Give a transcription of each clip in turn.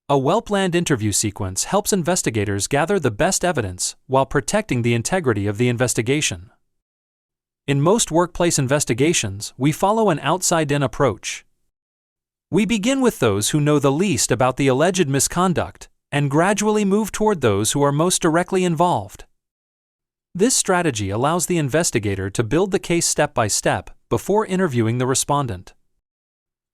A well-planned interview sequence helps investigators gather the best evidence while protecting the integrity of the investigation. In most workplace investigations, we follow an outside-in approach. We begin with those who know the least about the alleged misconduct and gradually move toward those who are most directly involved. This strategy allows the investigator to build the case step by step before interviewing the respondent.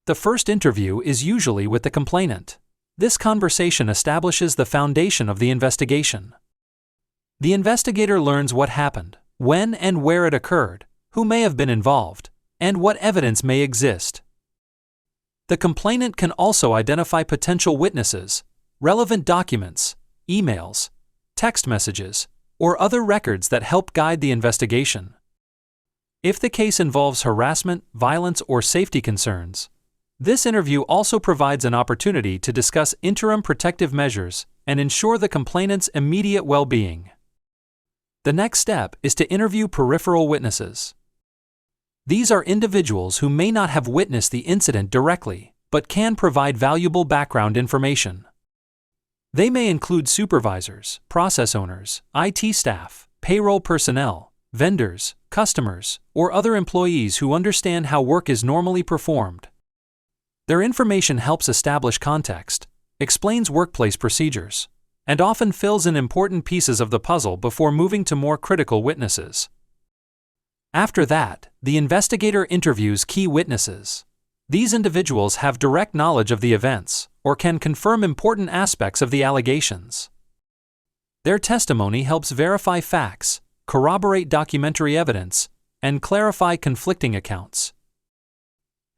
The first interview is usually with the complainant. This conversation establishes the foundation of the investigation. The investigator learns what happened, when and where it occurred, who may have been involved, and what evidence may exist. The complainant can also identify potential witnesses, relevant documents, emails, text messages, or other records that help guide the investigation. If the case involves harassment, violence, or safety concerns, this interview also provides an opportunity to discuss interim protective measures and ensure the complainant's immediate well-being. The next step is to interview peripheral witnesses. These are individuals who may not have witnessed the incident directly, but can provide valuable background information. They may include supervisors, process owners, IT staff, payroll personnel, vendors, customers, or other employees who understand how work is normally performed. Their information helps establish context, explains workplace procedures, and often fills in important pieces of the puzzle before moving to more critical witnesses. After that, the investigator interviews key witnesses. These individuals have direct knowledge of the events or can confirm important aspects of the allegations. Their testimony helps verify facts, corroborate documentary evidence, and clarify conflicting accounts.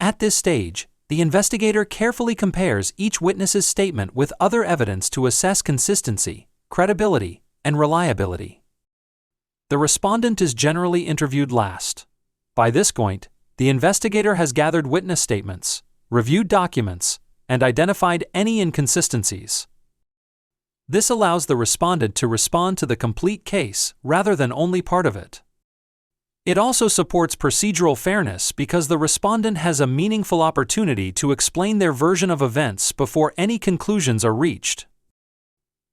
At this stage, the investigator carefully compares each witness's statement with other evidence to assess consistency, credibility, and reliability. The respondent is generally interviewed last. By this point, the investigator has gathered witness statements, reviewed documents, and identified any inconsistencies. This allows the respondent to respond to the complete case rather than only part of it. It also supports procedural fairness because the respondent has a meaningful opportunity to explain their version of events before any conclusions are reached.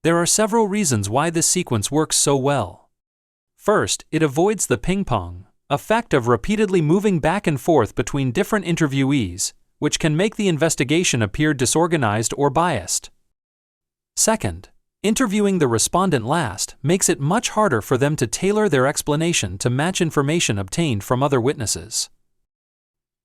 There are several reasons why this sequence works so well. First, it avoids the ping-pong effect of repeatedly moving back and forth between different interviewees, which can make the investigation appear disorganized or biased. Second, interviewing the respondent last makes it much harder for them to tailor their explanation to match information obtained from other witnesses.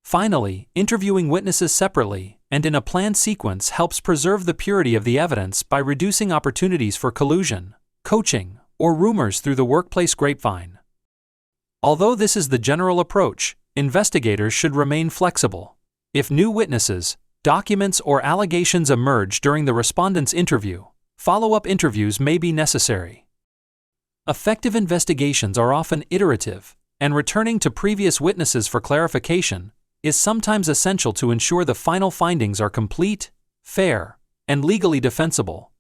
Finally, interviewing witnesses separately and in a planned sequence helps preserve the purity of the evidence by reducing opportunities for collusion, coaching, or rumors through the workplace grapevine. Although this is the general approach, investigators should remain flexible. If new witnesses, documents, or allegations emerge during the respondent's interview, follow-up interviews may be necessary. Effective investigations are often iterative, and returning to previous witnesses for clarification is sometimes essential to ensure the final findings are complete, fair, and legally defensible.